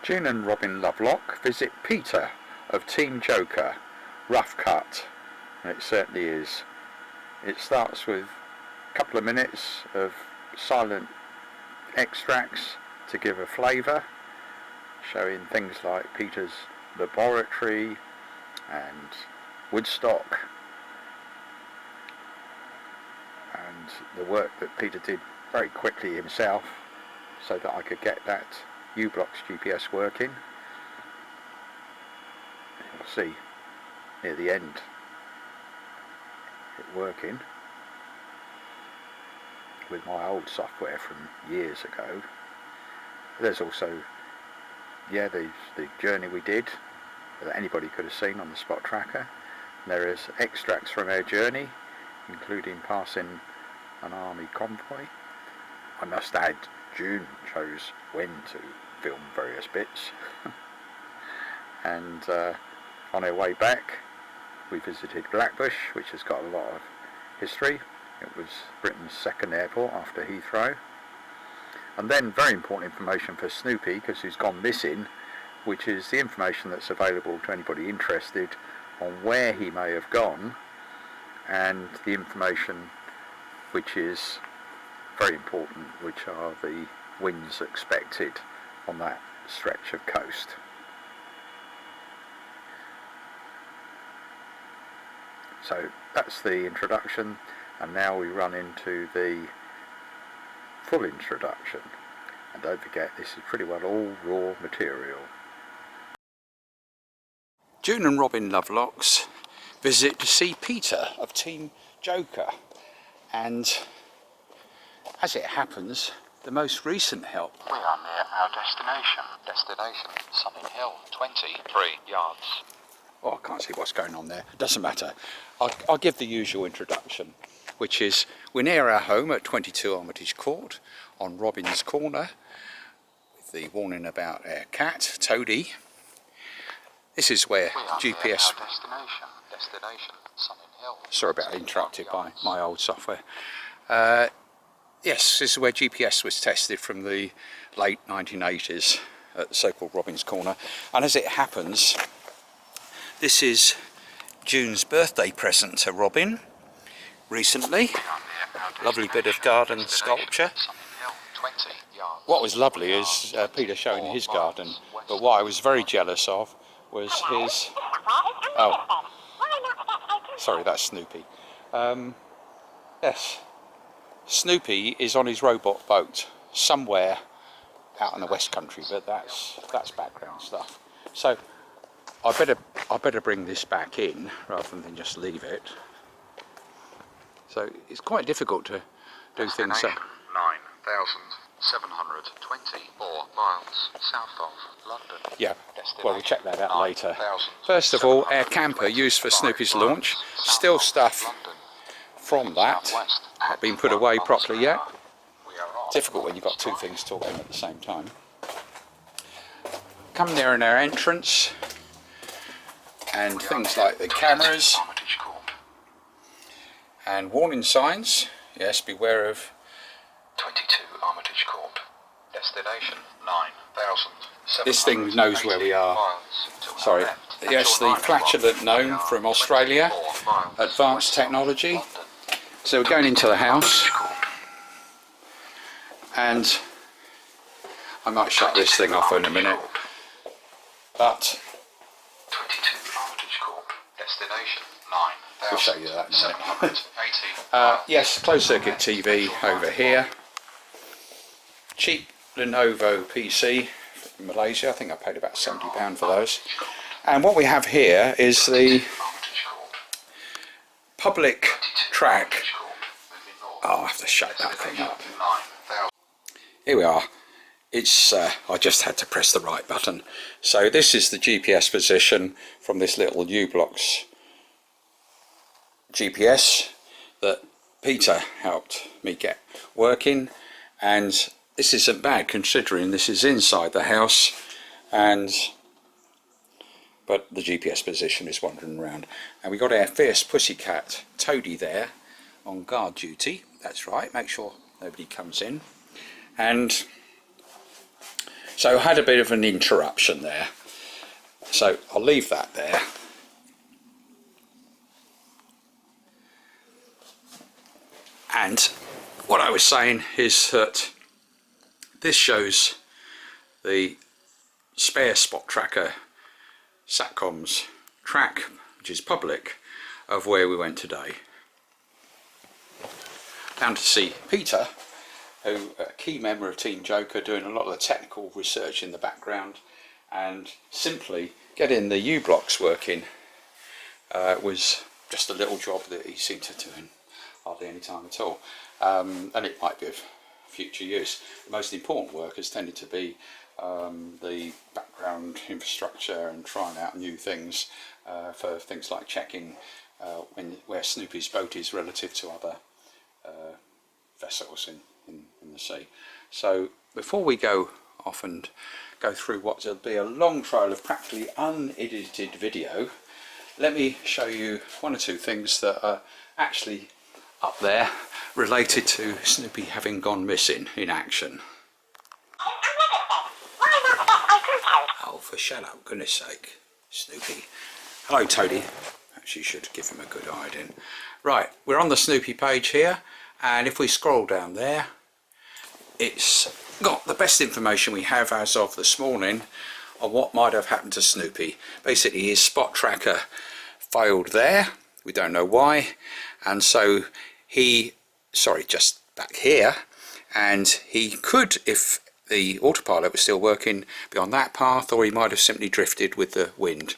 June and Robin Lovelock visit Peter of Team Joker. Rough cut, and it certainly is. It starts with a couple of minutes of silent extracts to give a flavour, showing things like Peter's laboratory and Woodstock, and the work that Peter did very quickly himself so that I could get that Ublox GPS working. You'll see near the end it working with my old software from years ago. There's also the journey we did that anybody could have seen on the Spot tracker. There is extracts from our journey, including passing an army convoy. I must add, June chose when to film various bits. And on our way back we visited Blackbush, which has got a lot of history. It was Britain's second airport after Heathrow. And then very important information for Snoopy, because he's gone missing, which is the information that's available to anybody interested on where he may have gone, and the information which is very important, which are the winds expected on that stretch of coast. So that's the introduction, and now we run into the full introduction. And don't forget, this is pretty well all raw material. June and Robin Lovelock's visit to see Peter of Team Joker, and as it happens, the most recent help. We are near our destination, Sunning Hill, 23 yards. Oh, I can't see what's going on there. Doesn't matter. I'll give the usual introduction, which is we're near our home at 22 Armitage Court on Robin's Corner, with the warning about our cat, Toadie. This is where GPS... Destination, Sunning Hill. Sorry about interrupted by my old software. Yes, this is where GPS was tested from the late 1980s at the so-called Robin's Corner. And as it happens, this is June's birthday present to Robin recently. Lovely bit of garden sculpture. What was lovely is Peter showing his garden, but what I was very jealous of was his... Oh, sorry, that's Snoopy. Yes, Snoopy is on his robot boat somewhere out in the West Country, but that's background stuff. So I better bring this back in rather than just leave it. So it's quite difficult to do things so. 9,724 miles south of London. Yeah, well, we'll check that out later. First of all, our camper used for Snoopy's launch, still stuff from that, not been put away properly yet. Difficult when you've got two things talking at the same time. Come near in our entrance, and things like the cameras and warning signs. Yes, beware of 22 Armitage Court. Destination 9,000. This thing knows where we are. Sorry. Yes, the flatulent gnome from Australia. Advanced technology. So we're going into the house, and I might shut this thing off in a minute. But 22 Armitage Court. Destination 9,000. we'll show you that in a minute. Yes, closed circuit TV over here. Cheap Lenovo PC from Malaysia. I think I paid about £70 for those. And what we have here is the public track. Oh, I have to shut that thing up. Here we are. It's I just had to press the right button. So this is the GPS position from this little Ublox GPS that Peter helped me get working, and this isn't bad considering this is inside the house, but the GPS position is wandering around. And we got our fierce pussycat Toadie there on guard duty. That's right, make sure nobody comes in. And So I had a bit of an interruption there. So I'll leave that there. And what I was saying is that this shows the spare spot tracker SatComms track, which is public, of where we went today. Down to see Peter, who a key member of Team Joker, doing a lot of the technical research in the background, and simply getting the Ublox working was just a little job that he seemed to do in hardly any time at all, and it might be of future use. The most important work has tended to be the background infrastructure and trying out new things for things like checking where Snoopy's boat is relative to other vessels in the sea. So before we go off and go through what will be a long trail of practically unedited video, let me show you one or two things that are actually up there related to Snoopy having gone missing in action. Oh, for shut up, goodness sake, Snoopy. Hello, Toady. Actually, should give him a good hiding. Right, we're on the Snoopy page here, and if we scroll down there, it's got the best information we have as of this morning on what might have happened to Snoopy. Basically, his spot tracker failed there. We don't know why, and so just back here, and he could, if the autopilot was still working, be on that path, or he might have simply drifted with the wind.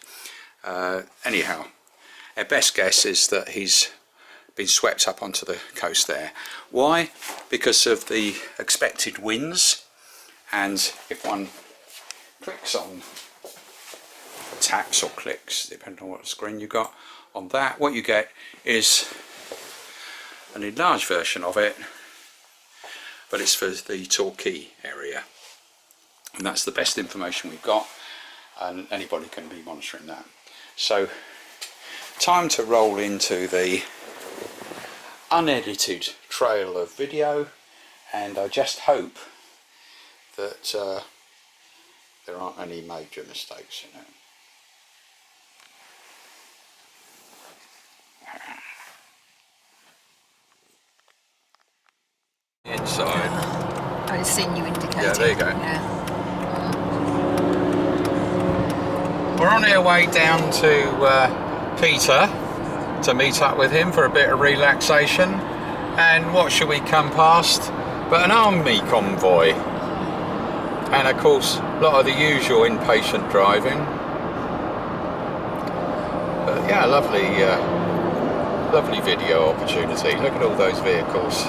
Anyhow, our best guess is that he's been swept up onto the coast there. Why? Because of the expected winds, and if one clicks on, taps or clicks, depending on what screen you got on that, what you get is an enlarged version of it, but it's for the Torquay area, and that's the best information we've got, and anybody can be monitoring that. So time to roll into the unedited trail of video, and I just hope that there aren't any major mistakes in it. Inside. I've seen you indicating. Yeah, there you go. Yeah. We're on our way down to Peter to meet up with him for a bit of relaxation, and what should we come past but an army convoy, and of course a lot of the usual impatient driving, but yeah, lovely video opportunity. Look at all those vehicles.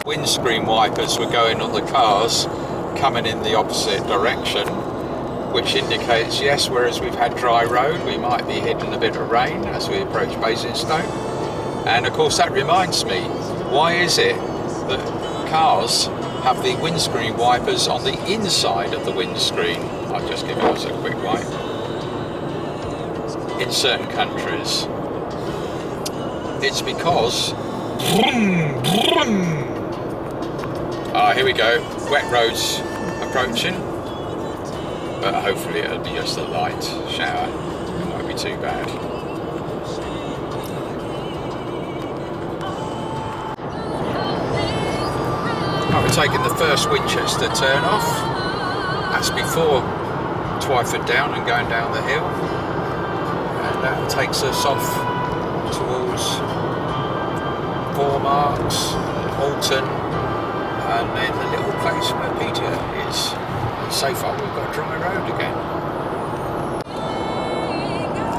Windscreen wipers were going on the cars coming in the opposite direction, which indicates, yes, whereas we've had dry road, we might be hitting a bit of rain as we approach Basingstoke. And of course that reminds me, why is it that cars have the windscreen wipers on the inside of the windscreen? I'll just give us a quick wipe. In certain countries, it's because here we go, wet roads approaching, but hopefully it'll be just a light shower, it won't be too bad. Right, we're taking the first Winchester turn off, that's before Twyford Down and going down the hill, and that takes us off towards Four Marks, Alton, and then the little place where Peter is. And so far we've got dry road again.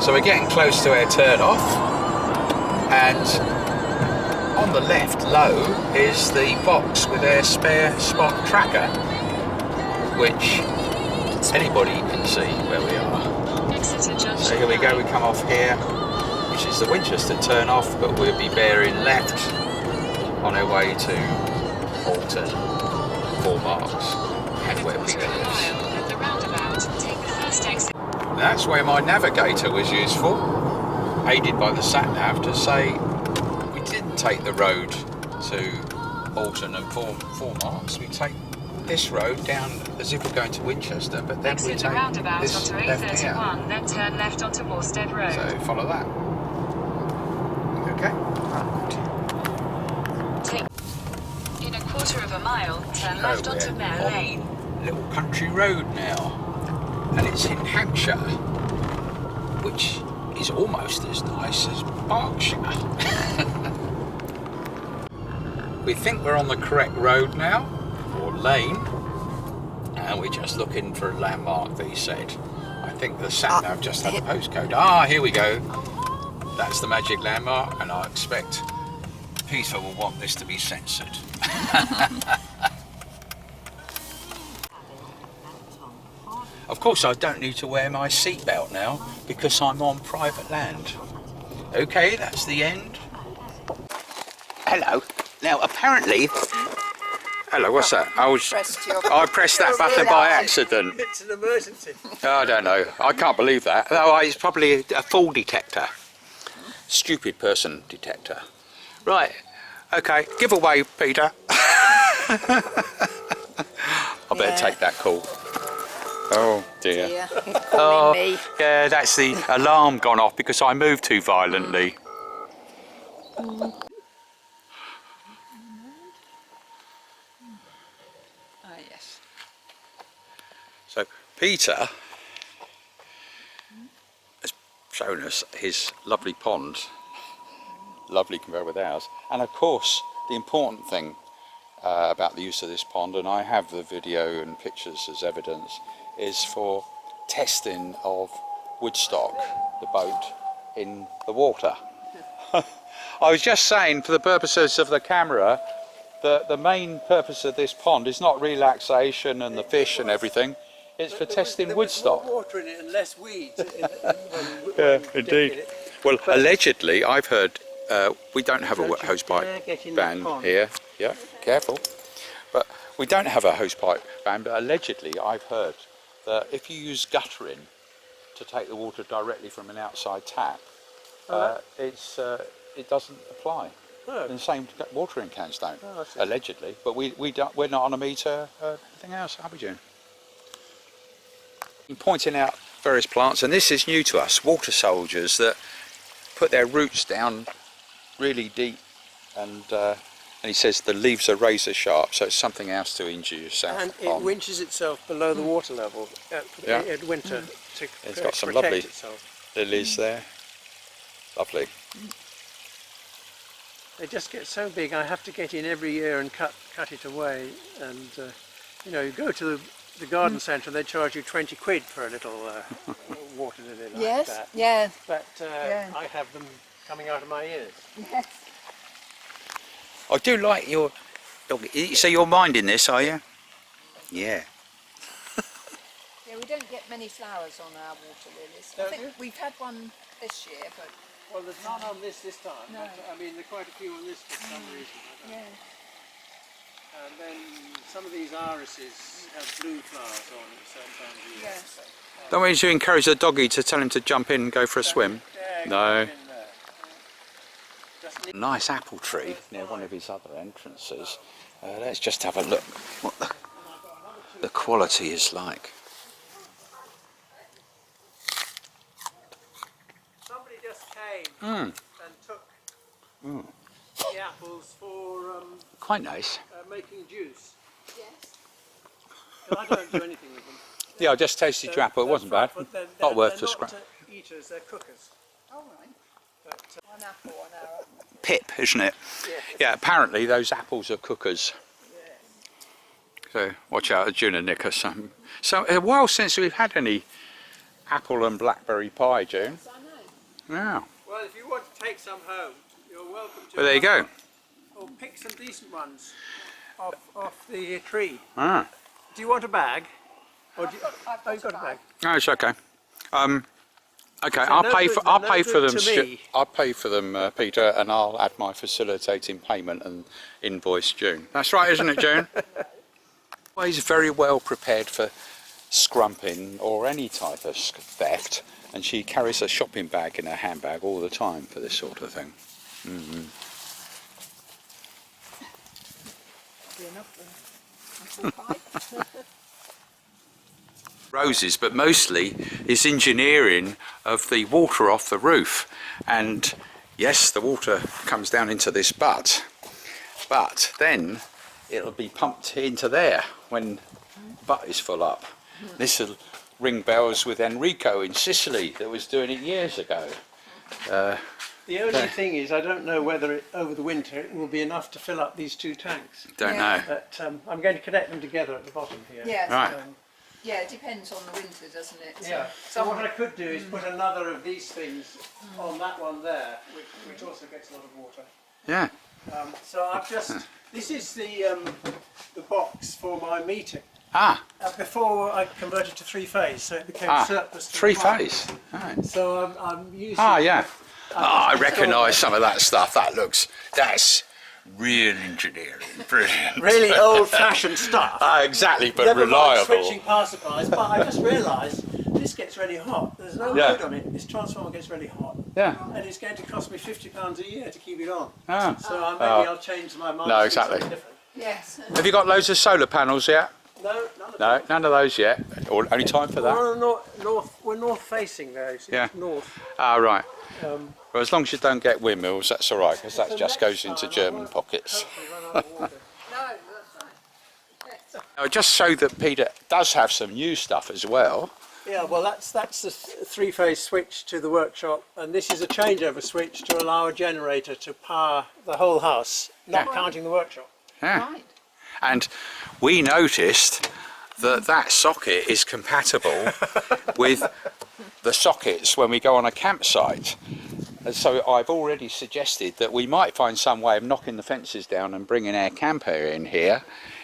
So we're getting close to our turn off, and on the left low is the box with our spare spot tracker, which anybody can see where we are. So here we go, we come off here, which is the Winchester turn off, but we'll be bearing left on our way to Alton, Four Marks, and where Peter lives. That's where my navigator was useful, aided by the sat-nav, to say we didn't take the road to Alton and four marks. We take this road down as if we're going to Winchester, but then we Exit take the roundabout this onto left here. A31, then turn left onto Worstead Road. So follow that. Okay. In a quarter of a mile, turn left onto Mare Lane. Little country road now, and it's in Hampshire, which is almost as nice as Berkshire. We think we're on the correct road now, or lane, and we're just looking for a landmark that he said. I think the sat-nav just had a postcode. Ah, here we go. That's the magic landmark, and I expect Peter will want this to be censored. Of course, I don't need to wear my seatbelt now because I'm on private land. Okay, that's the end. Hello. Now, apparently... Hello, what's that? I pressed that button by accident. It's an emergency. I don't know. I can't believe that. Oh, it's probably a fall detector. Stupid person detector. Right. Okay. Give away, Peter. I better take that call. Oh dear. Calling me. Yeah, that's the alarm gone off because I moved too violently. Oh yes. So Peter has shown us his lovely pond, lovely compared with ours, and of course the important thing about the use of this pond, and I have the video and pictures as evidence, is for testing of Woodstock, the boat, in the water. I was just saying, for the purposes of the camera, the main purpose of this pond is not relaxation and the fish and everything, it's for testing Woodstock. More water in it and less weeds. Yeah, indeed. Well, allegedly, I've heard, we don't have a hosepipe ban here. Yeah, careful. But we don't have a hosepipe ban, but allegedly I've heard that if you use guttering to take the water directly from an outside tap, it doesn't apply. Oh. And the same watering cans don't, Oh, I see. allegedly. But we're not on a meter, anything else, are we, June? Pointing out various plants, and this is new to us, water soldiers that put their roots down really deep, and he says the leaves are razor sharp, so it's something else to injure yourself. And it winches itself below the water level at winter to It's got some protect lovely itself. lilies there. Lovely. They just get so big. I have to get in every year and cut it away. And you know, you go to the garden centre and they charge you 20 quid for a little water lily like Yes. that. Yeah. But Yeah. I have them coming out of my ears. Yes. I do like your dog. So you're minding this, are you? Yeah. Yeah, we don't get many flowers on our water lilies. I Don't think you? we've had one this year, but Well, there's none on this time. No. But, I mean, there are quite a few on this for some reason. I don't know. yeah. And then some of these irises have blue flowers on at certain times of year. Yes. Don't we need to encourage the doggy to tell him to jump in and go for a swim? Yeah, No. get in there. Just need- Nice apple tree near one of his other entrances. Let's just have a look what the quality is like. Somebody just came Mm. and took Mm. the apples for Quite nice. making juice. Yes. And I don't do anything with them. Yeah, I just tasted your apple. It wasn't bad. But they're Not worth they're the scrap. not eaters, they're cookers. All right. But, One apple, 1 hour. Pip, isn't it? Yeah, apparently those apples are cookers. So watch out, June and Nick or something. So a while since we've had any apple and blackberry pie, June. I know. Yeah. well, if you want to take some home, you're welcome to. Well, there you go. Or pick some decent ones off the tree. Ah. Do you want a bag? Or do you, I've oh, you've got a bag. No, it's okay. Okay, So I'll no pay good- for. I'll no pay for good them. to me. I'll pay for them, Peter, and I'll add my facilitating payment and invoice June. That's right, isn't it, June? Always very well prepared for scrumping or any type of theft, and she carries a shopping bag in her handbag all the time for this sort of thing. Roses, but mostly is engineering of the water off the roof, and yes, the water comes down into this butt, but then it'll be pumped into there when the butt is full up. This will ring bells with Enrico in Sicily that was doing it years ago. The only thing is, I don't know whether over the winter it will be enough to fill up these 2 tanks. Don't know. But I'm going to connect them together at the bottom here. Yes. Right. Yeah, it depends on the winter, doesn't it? Yeah. So what I could do is put another of these things on that one there, which also gets a lot of water. Yeah. So I've just, this is the box for my meter. Before I converted to 3-phase, so it became surplus. 3-phase. Right. So I'm using. Yeah. I recognise some of that stuff. That's real engineering. Brilliant. Really old-fashioned stuff. Exactly, but Never mind reliable. switching power supplies, but I just realised this gets really hot. There's no load on it. This transformer gets really hot. Yeah. And it's going to cost me £50 a year to keep it on. So maybe I'll change my mind. No, to exactly. something different. Yes. Have you got loads of solar panels yet? No, none of No, none of those yet. Or only time for that. We're north-facing there. You see, Yeah. north. Right. Well, as long as you don't get windmills, that's all right, because that just goes into German pockets. No, that's right. I just show that Peter does have some new stuff as well. Yeah, well, that's the 3-phase switch to the workshop, and this is a changeover switch to allow a generator to power the whole house, not counting the workshop. Yeah. Right. And we noticed that socket is compatible with the sockets when we go on a campsite. And so I've already suggested that we might find some way of knocking the fences down and bringing our camper in here,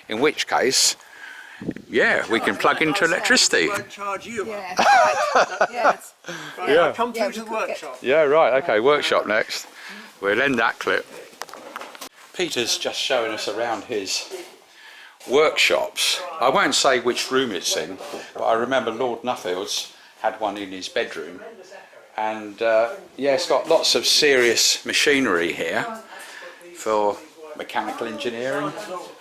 in which case, yeah, we can plug into electricity. Won't charge you. Yeah. Right. Yes. Right, Yeah. I'll come through Yeah, to the we could get- workshop. Yeah, right, okay, workshop next. We'll end that clip. Peter's just showing us around his workshops. I won't say which room it's in, but I remember Lord Nuffields had one in his bedroom, and yeah, it's got lots of serious machinery here for mechanical engineering.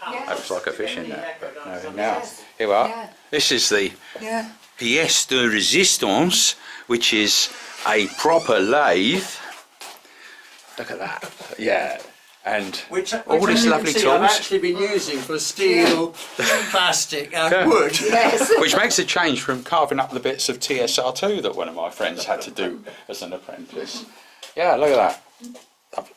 That looks like a fish in there, but no, now here we are. Yeah. This is the Yeah. pièce de résistance, which is a proper lathe. Look at that, yeah. And Which all these as you lovely can see, I've tools, actually been using for steel, plastic and Yeah. wood. Yes. which makes a change from carving up the bits of TSR2 that one of my friends had to do as an apprentice. Yeah, look at that.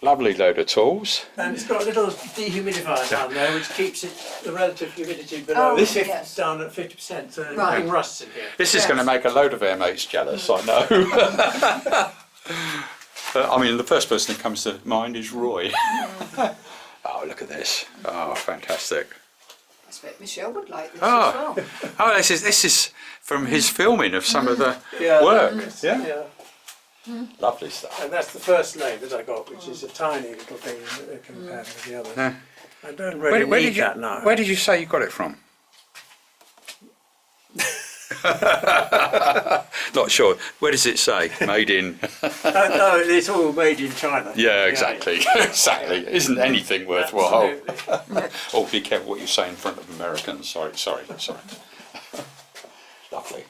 Lovely load of tools. And it's got a little dehumidifier down there which keeps the relative humidity below Oh, yes. down at 50%, so Right. nothing rusts in here. This is going to make a load of air mates jealous, I know. I mean, the first person that comes to mind is Roy. Oh, look at this. Oh, fantastic. I expect Michelle would like this Oh. as well. Oh, this is from his filming of some of the Yeah. work. Yeah, Yeah. lovely stuff. And that's the first lathe that I got, which is a tiny little thing compared with the others. Yeah. I don't really need that now. Where did you say you got it from? Not sure. Where does it say? Made in. No, it's all made in China. Yeah, exactly. Exactly. Isn't anything worthwhile. Absolutely. Oh, be careful what you say in front of Americans. Sorry. Lovely.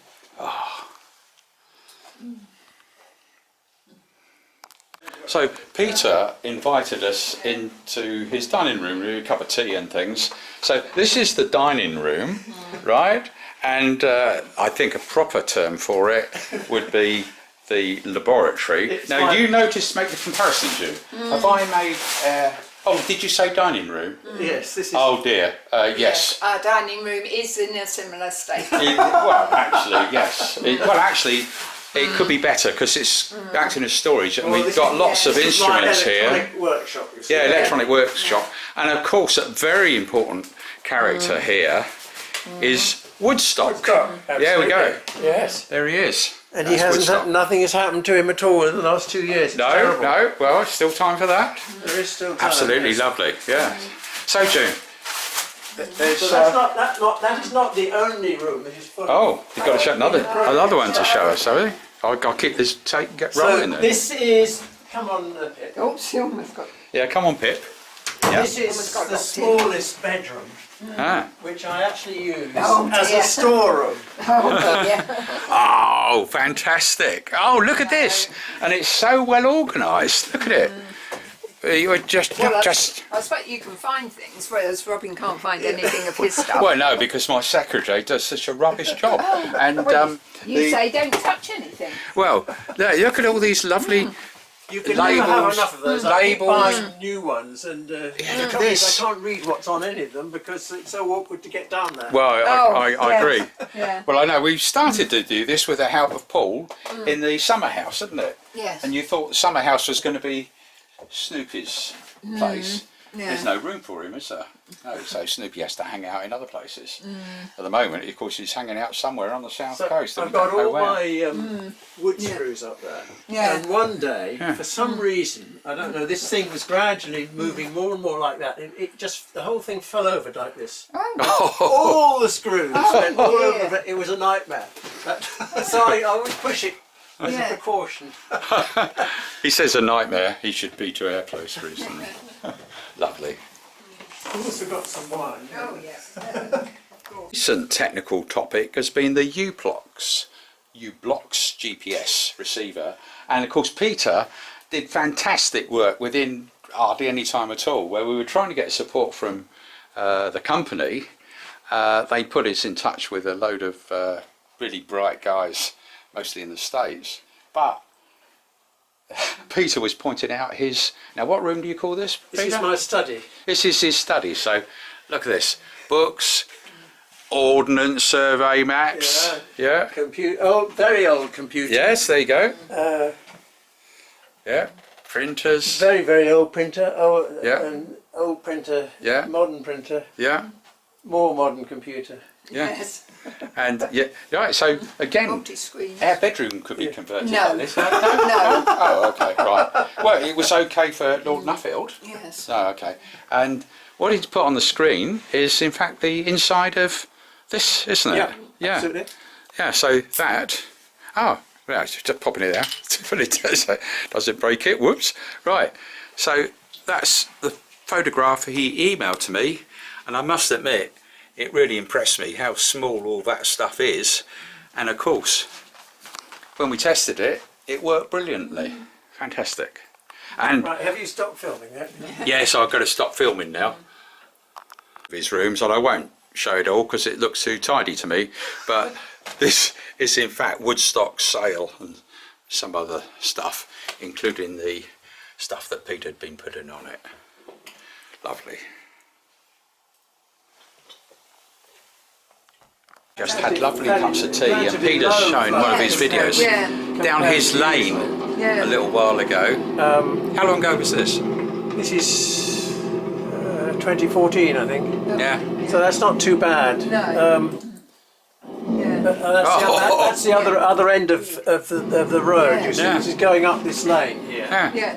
So Peter invited us into his dining room, a cup of tea and things. So this is the dining room, right? And I think a proper term for it would be the laboratory. It's Now like- you noticed, make the comparison, June. Have I made? Oh, did you say dining room? Yes, this is. Oh dear. Yes. Our dining room is in a similar state. Well, actually, yes. It could be better because it's acting as storage, and Well, we've this got is- lots of this is my instruments here. electronic workshop, you see. Yeah, electronic workshop, and of course, a very important character here is Woodstock. There we go. Yes. There he is. And he That's hasn't. Woodstock. Nothing has happened to him at all in the last 2 years. It's No, terrible. no. Well, still time for that. There is still time. Absolutely yes. lovely. Yeah. So, June, So that is not the only room. It is full. Oh, you've got to show another one to show us, have you? I'll keep this get rolling then. This is. Come on, Pip. Oh, she almost got. Yeah, come on, Pip. Yeah. This is the smallest bedroom, Ah. which I actually use Oh, as dear. a storeroom. Oh, yeah. Oh, fantastic! Oh, look at this, and it's so well organised. Look at it. You're just. Well, I suppose you can find things, whereas Robin can't find anything of his stuff. Well, no, because my secretary does such a rubbish job, and You say don't touch anything. well, look at all these lovely. You can Labels, never have enough of those. I keep labels. buying new ones, and look the at trouble is this. I can't read what's on any of them because it's so awkward to get down there. Well, I yes. agree. Yeah. Well, I know we started to do this with the help of Paul in the summer house, didn't it? Yes. And you thought the summer house was going to be Snoopy's place. Yeah. There's no room for him, is there? No, so Snoopy has to hang out in other places. At the moment, of course, he's hanging out somewhere on the south coast. and I've we don't got know all where. my wood screws up there. Yeah. And one day, for some reason, I don't know, this thing was gradually moving more and more like that. It just, the whole thing fell over like this. All the screws went all over. It was a nightmare. So I always push it as a precaution. He says a nightmare. He should be to Airplace recently. Lovely. I've also got some wine. Oh, yes. Recent technical topic has been the Ublox GPS receiver, and of course Peter did fantastic work within hardly any time at all. Where we were trying to get support from the company, they put us in touch with a load of really bright guys, mostly in the States. But Peter was pointing out his. Now, what room do you call this, Peter? This is my study. This is his study. So, look at this: books, ordnance survey maps. Yeah. Oh, very old computer. Yes, there you go. Yeah. Printers. Very, very old printer. Oh, Yeah. an old printer. Yeah. Modern printer. Yeah. More modern computer. Yeah. Yes. And yeah. Right. So again, Multi-screen. our bedroom could be converted No. like this. No. No. Oh, okay. Right. Well, it was okay for Lord Nuffield. Yes. Oh, okay. And what he's put on the screen is, in fact, the inside of this, isn't it? Yeah. Absolutely. Yeah. So that. Oh, well, it's just popping it out. But it doesn't break it. Whoops. Right. So that's the photograph he emailed to me, and I must admit, it really impressed me how small all that stuff is. And of course, when we tested it, it worked brilliantly. Fantastic. And Right, have you stopped filming yet? yes, I've got to stop filming now. His rooms, and I won't show it all because it looks too tidy to me. But this is in fact Woodstock sale and some other stuff, including the stuff that Peter had been putting on it. Lovely. Just had lovely cups of tea, and Peter's shown one of his videos down his lane a little while ago. How long ago was this? This is 2014, I think. Yeah. So that's not too bad. No. That's the other end of the road. You see, Yeah. this is going up this lane here. Yeah. Yeah.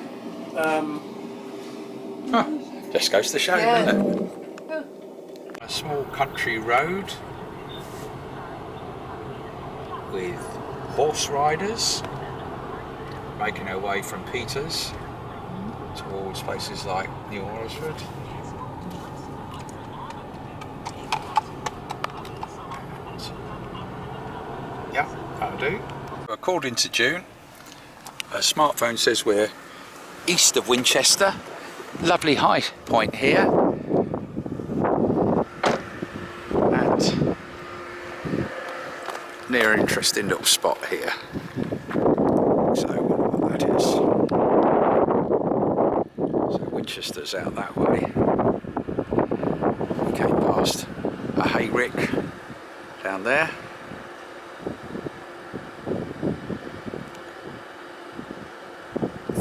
Huh. Just goes to show, Yeah. doesn't it? A small country road with horse riders making their way from Peters towards places like New Orlersford. Yeah, that'll do. According to June, a smartphone says we're east of Winchester. Lovely high point here. And near an interesting little spot here. So I wonder what that is. So Winchester's out that way. We came past a hayrick down there.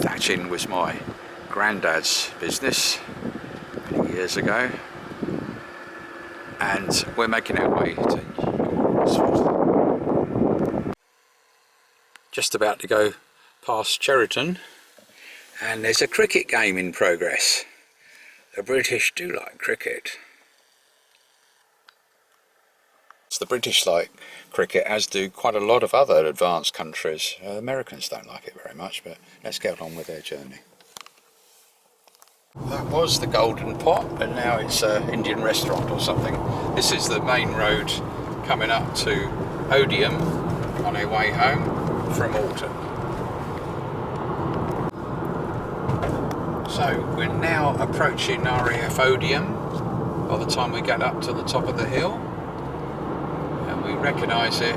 Thatching was my granddad's business many years ago, and we're making our way to just about to go past Cheriton, and there's a cricket game in progress. The British do like cricket. The British like cricket, as do quite a lot of other advanced countries. Americans don't like it very much, but let's get on with their journey. That was the Golden Pot, and now it's an Indian restaurant or something. This is the main road coming up to Odium on our way home from Alton. So we're now approaching RAF Odium by the time we get up to the top of the hill, and we recognise it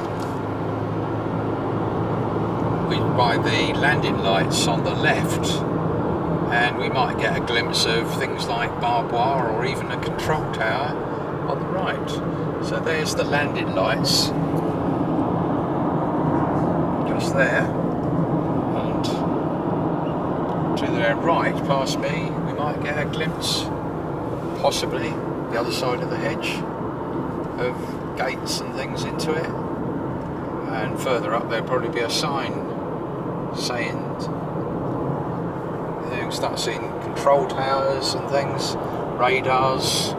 by the landing lights on the left, and we might get a glimpse of things like barbed wire or even a control tower on the right. So there's the landing lights just there, and to their right past me we might get a glimpse, possibly the other side of the hedge, of gates and things into it, and further up there'll probably be a sign saying, you start seeing control towers and things, radars.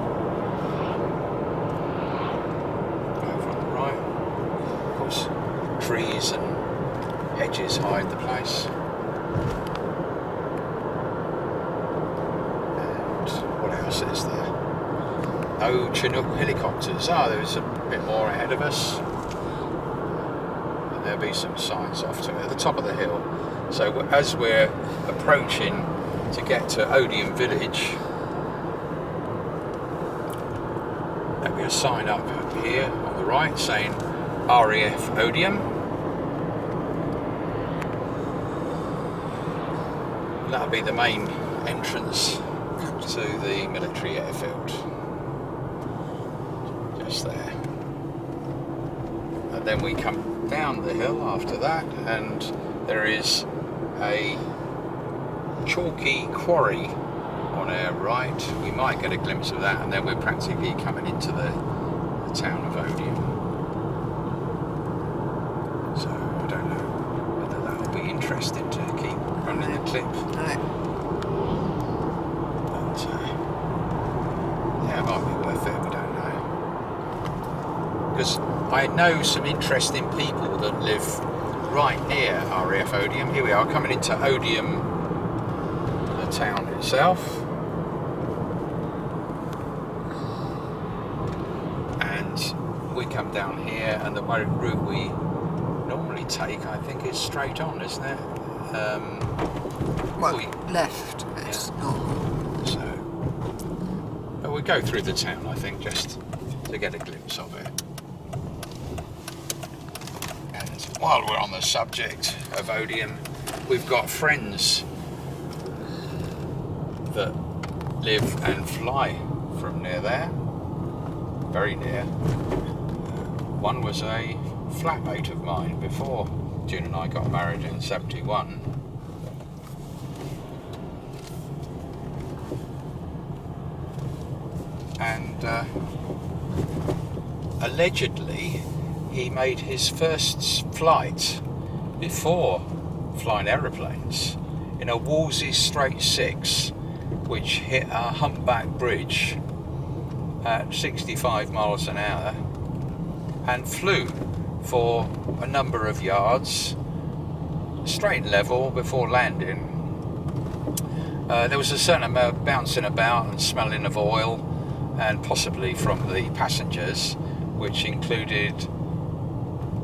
Over on the right, of course, trees and hedges hide the place. And what else is there? No Chinook helicopters. There's a bit more ahead of us. And there'll be some signs off to it at the top of the hill. So as we're approaching to get to Odium village, there'll be a sign up here on the right saying RAF Odium. That'll be the main entrance to the military airfield. Just there. And then we come down the hill after that, and there is a chalky quarry on our right. We might get a glimpse of that, and then we're practically coming into the town of Odium. So I don't know whether that'll be interesting to keep running the clip. But yeah, it might be worth it, we don't know. Because I know some interesting people that live right near RAF Odium. Here we are, coming into Odium, the town itself. And we come down here, and the route we normally take, I think, is straight on, isn't it? Left, it's normal. So, but we go through the town, I think, just to get a glimpse of it. While we're on the subject of Odium, we've got friends that live and fly from near there, very near. One was a flatmate of mine before June and I got married in '71. And allegedly he made his first flight before flying aeroplanes in a Wolseley Straight 6, which hit a humpback bridge at 65 miles an hour and flew for a number of yards straight level before landing. There was a certain amount of bouncing about and smelling of oil, and possibly from the passengers, which included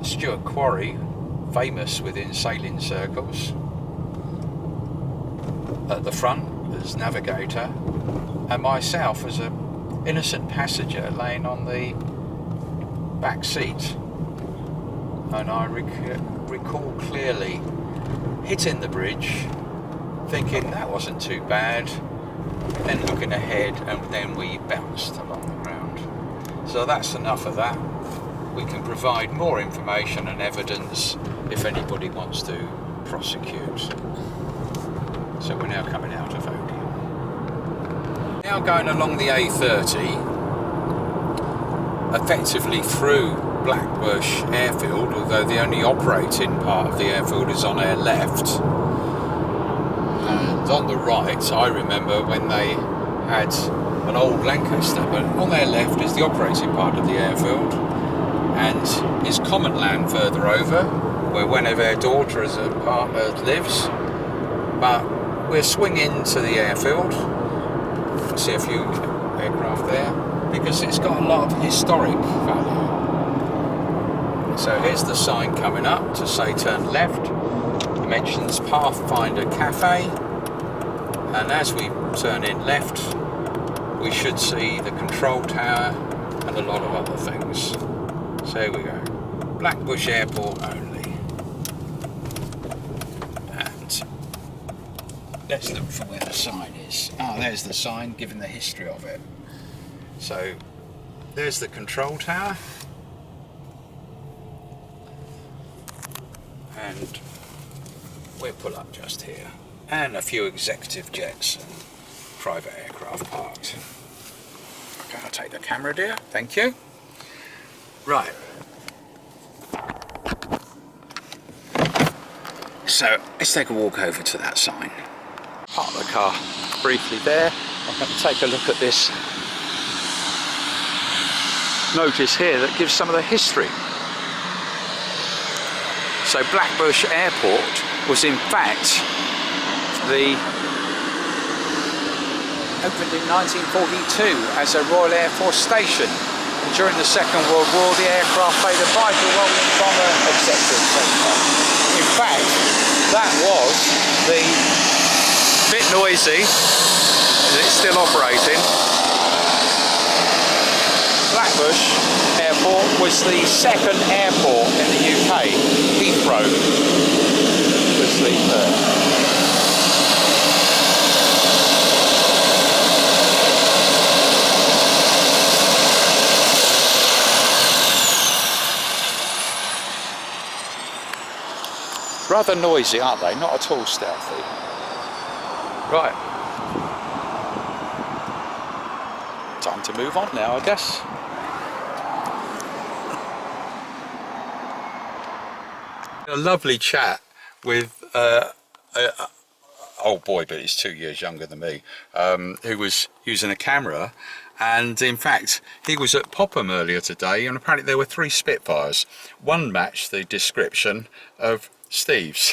Stuart Quarry, famous within sailing circles, at the front as navigator, and myself as an innocent passenger laying on the back seat. And I recall clearly hitting the bridge, thinking that wasn't too bad, then looking ahead, and then we bounced along the ground. So that's enough of that. We can provide more information and evidence if anybody wants to prosecute. So we're now coming out of Odium. Now going along the A30, effectively through Blackbush Airfield, although the only operating part of the airfield is on our left. And on the right, I remember when they had an old Lancaster, but on their left is the operating part of the airfield. and it's common land further over, where one of our daughters' partner lives. But we'll swing into the airfield, see a few aircraft there, because it's got a lot of historic value. So here's the sign coming up to say turn left. It mentions Pathfinder Cafe, and as we turn in left, we should see the control tower and a lot of other things. So here we go, Blackbush Airport only. And let's look for where the sign is. Ah, there's the sign, given the history of it. So there's the control tower. And we'll pull up just here. And a few executive jets and private aircraft parked. Okay, I'll take the camera, dear. Thank you. Right. So let's take a walk over to that sign. Park the car briefly there. I'm going to take a look at this notice here that gives some of the history. So Blackbush Airport was in fact opened in 1942 as a Royal Air Force station. And during the Second World War, the aircraft played a vital role in bomber, etc. In fact, that was the bit noisy, it's still operating. Blackbush Airport was the second airport in the UK. Heathrow was the third. Rather noisy, aren't they? Not at all stealthy. Right. Time to move on now, I guess. A lovely chat with old boy, but he's 2 years younger than me, who was using a camera, and in fact he was at Popham earlier today, and apparently there were 3 Spitfires. One matched the description of Steve's.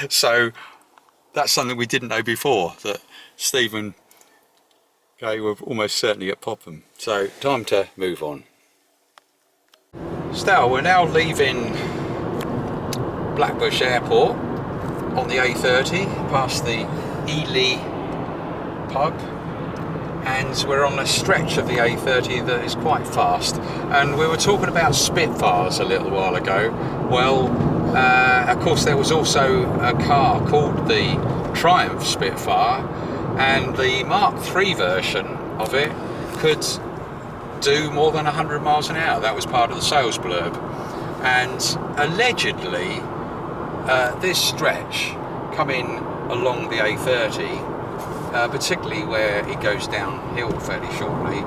So that's something we didn't know before, that Steve and Kay were almost certainly at Popham. So time to move on. Still, we're now leaving Blackbush Airport on the A30 past the Ely pub, and we're on a stretch of the A30 that is quite fast. And we were talking about Spitfires a little while ago. Well, of course there was also a car called the Triumph Spitfire, and the Mark III version of it could do more than 100 miles an hour. That was part of the sales blurb. And allegedly this stretch coming along the A30, particularly where it goes downhill fairly shortly,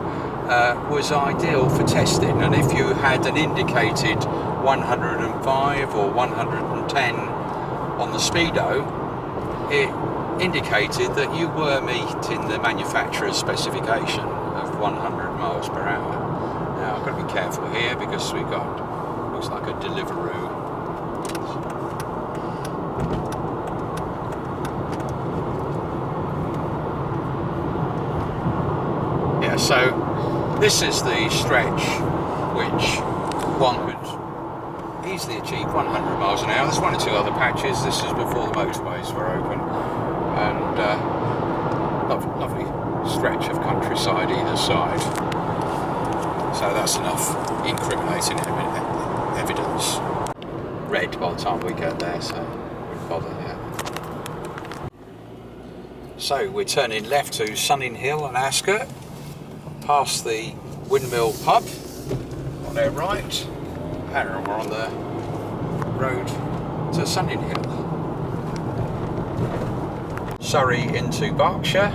was ideal for testing. And if you had an indicated 105 or 110 on the speedo, it indicated that you were meeting the manufacturer's specification of 100 miles per hour. Now I've got to be careful here because we've got, looks like a Deliveroo. Yeah, so this is the stretch which one could easily achieve 100 miles an hour. There's 1 or 2 other patches. This is before the motorways were open, and lovely stretch of countryside either side. So that's enough incriminating evidence. Red by the time we get there, so we wouldn't bother yet. So we're turning left to Sunning Hill and Ascot, past the Windmill pub on our right, and we're on the road to Sunning Hill. Surrey into Berkshire,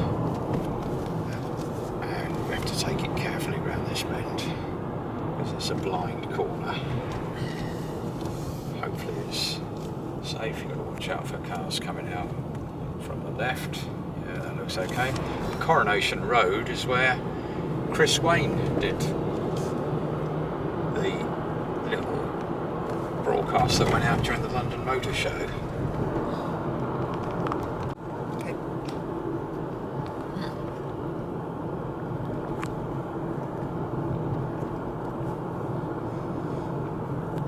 and we have to take it carefully around this bend because it's a blind corner. Hopefully it's safe. You've got to watch out for cars coming out from the left. Yeah, that looks okay. Coronation Road is where Chris Wayne did the broadcast that went out during the London Motor Show.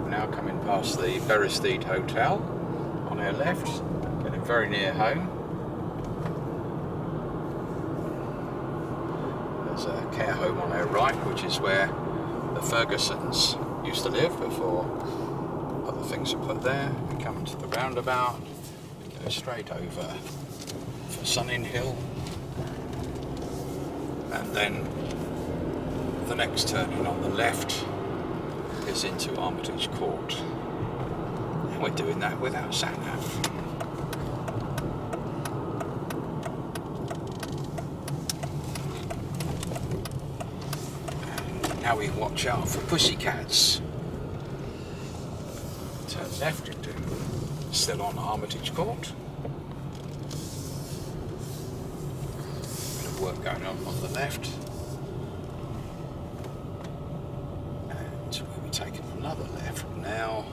Now coming past the BST Hotel on our left, getting very near home. There's a care home on our right, which is where the Fergusons used to live before other things are put there. We come to the roundabout, we go straight over for Sunning Hill, and then the next turning on the left is into Armitage Court. And we're doing that without sat-nav. Now we watch out for pussycats. Turn left into, still on Armitage Court. Bit of work going on the left. And we'll be taking another left now.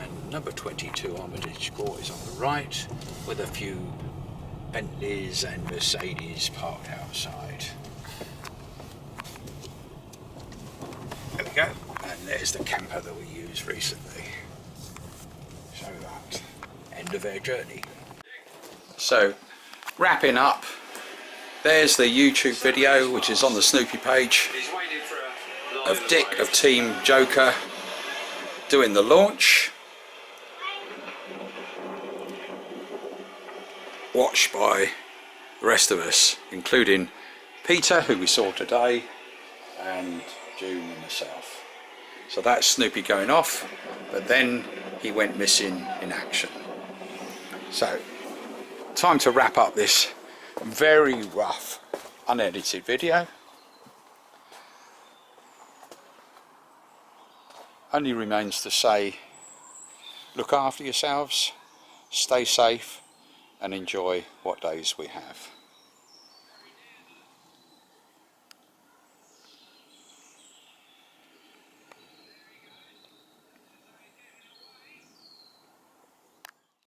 And number 22 Armitage Court is on the right, with a few Bentleys and Mercedes parked outside. There we go, and there's the camper that we used recently. So that end of our journey. So wrapping up, there's the YouTube video which is on the Snoopy page of Dick of Team Joker doing the launch, watched by the rest of us, including Peter, who we saw today, and June and myself. So that's Snoopy going off, but then he went missing in action. So time to wrap up this very rough unedited video. Only remains to say, look after yourselves, stay safe and enjoy what days we have.